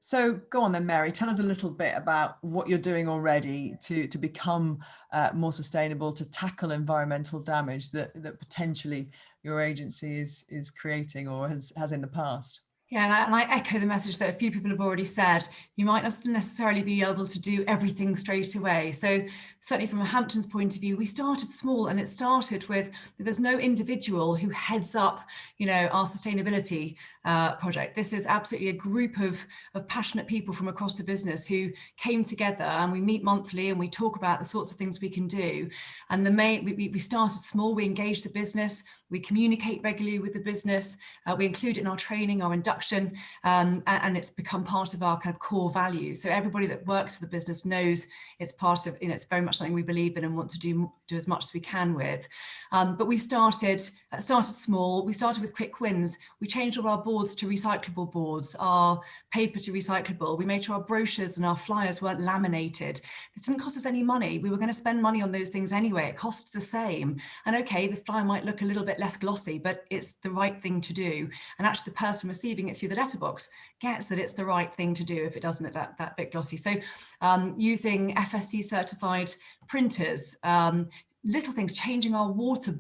So go on then, Mary, tell us a little bit about what you're doing already to become more sustainable, to tackle environmental damage that potentially your agency is creating or has in the past. Yeah, and I echo the message that a few people have already said. You might not necessarily be able to do everything straight away. So certainly from a Hamptons point of view, we started small, and it started with, there's no individual who heads up, our sustainability project. This is absolutely a group of passionate people from across the business who came together, and we meet monthly and we talk about the sorts of things we can do. And we started small, we engaged the business, we communicate regularly with the business, we include it in our training, our induction, and it's become part of our kind of core values. So everybody that works for the business knows it's part of, it's very much something we believe in and want to do as much as we can with. But we started small. We started with quick wins. We changed all our boards to recyclable boards, our paper to recyclable. We made sure our brochures and our flyers weren't laminated. It didn't cost us any money. We were going to spend money on those things anyway. It costs the same. And okay, the flyer might look a little bit less glossy, but it's the right thing to do. And actually the person receiving it through the letterbox gets that it's the right thing to do if it doesn't look that bit glossy. So using FSC certified printers, little things, changing our water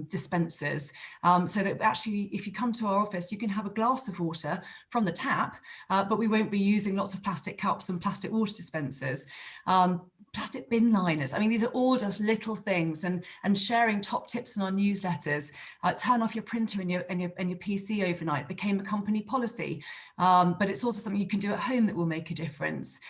dispensers, so that actually if you come to our office, you can have a glass of water from the tap, but we won't be using lots of plastic cups and plastic water dispensers. Plastic bin liners. I mean, these are all just little things, and sharing top tips in our newsletters. Turn off your printer and your PC overnight became a company policy, but it's also something you can do at home that will make a difference.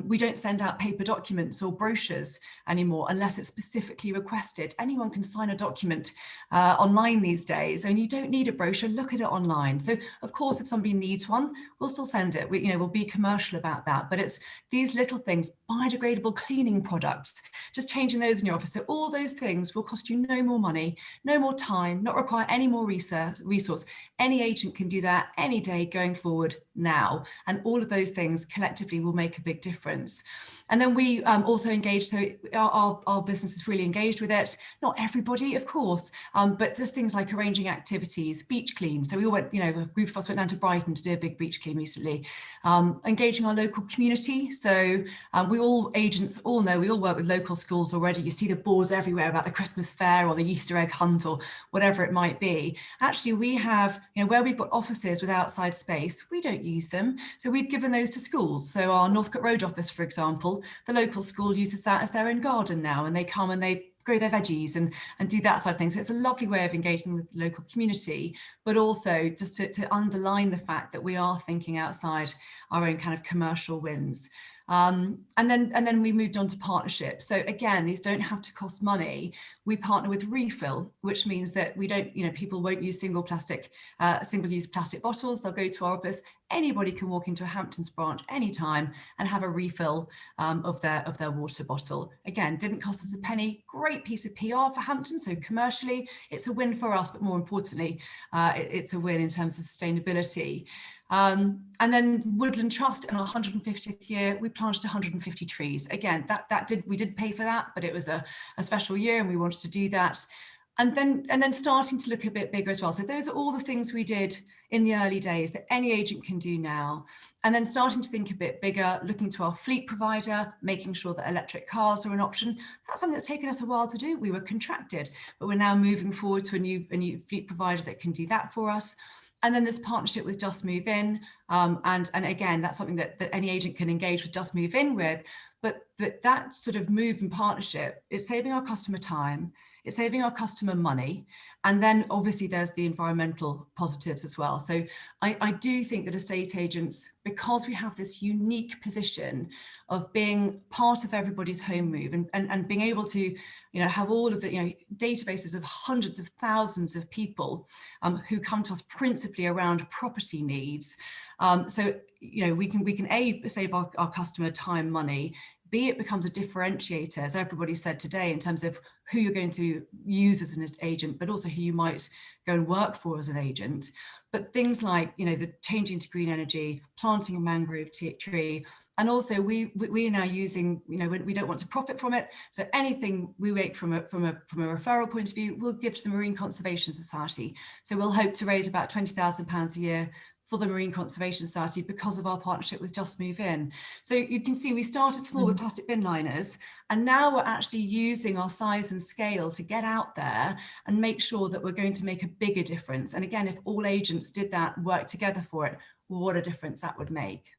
We don't send out paper documents or brochures anymore unless it's specifically requested. Anyone can sign a document online these days, and you don't need a brochure. Look at it online. So of course, if somebody needs one, we'll still send it. We'll be commercial about that, but it's these little things. Biodegradable cleaning products, just changing those in your office. So all those things will cost you no more money, no more time, not require any more resource. Any agent can do that any day going forward now. And all of those things collectively will make a big difference. And then we also engage, so our business is really engaged with it. Not everybody, of course, but just things like arranging activities, beach clean. So we all went, a group of us went down to Brighton to do a big beach clean recently. Engaging our local community. So agents all know, we all work with local schools already. You see the boards everywhere about the Christmas fair or the Easter egg hunt or whatever it might be. Actually, we have, where we've got offices with outside space, we don't use them. So we've given those to schools. So our Northcote Road office, for example, the local school uses that as their own garden now, and they come and they grow their veggies and do that side of things. So it's a lovely way of engaging with the local community, but also just to underline the fact that we are thinking outside our own kind of commercial wins. And then we moved on to partnerships. So again, these don't have to cost money. We partner with Refill, which means that we don't, people won't use single-use plastic bottles. They'll go to our office. Anybody can walk into a Hamptons branch anytime and have a refill of their water bottle. Again, didn't cost us a penny. Great piece of PR for Hamptons. So commercially, it's a win for us, but more importantly, it's a win in terms of sustainability. And then Woodland Trust, in our 150th year, we planted 150 trees. Again, we did pay for that, but it was a special year and we wanted to do that. And then starting to look a bit bigger as well. So those are all the things we did in the early days that any agent can do now. And then starting to think a bit bigger, looking to our fleet provider, making sure that electric cars are an option. That's something that's taken us a while to do. We were contracted, but we're now moving forward to a new fleet provider that can do that for us. And then this partnership with Just Move In. And again, that's something that any agent can engage with Just Move In with. But that sort of move and partnership is saving our customer time, it's saving our customer money. And then obviously there's the environmental positives as well. So I do think that estate agents, because we have this unique position of being part of everybody's home move and being able to, have all of the, databases of hundreds of thousands of people who come to us principally around property needs. So, we can A, save our customer time, money, B, it becomes a differentiator, as everybody said today, in terms of who you're going to use as an agent, but also who you might go and work for as an agent. But things like, the changing to green energy, planting a mangrove tree, and also we are now using, we don't want to profit from it. So anything we make from a referral point of view, we'll give to the Marine Conservation Society. So we'll hope to raise about £20,000 a year for the Marine Conservation Society because of our partnership with Just Move In. So you can see we started small with plastic bin liners, and now we're actually using our size and scale to get out there and make sure that we're going to make a bigger difference. And again, if all agents did that, work together for it, what a difference that would make.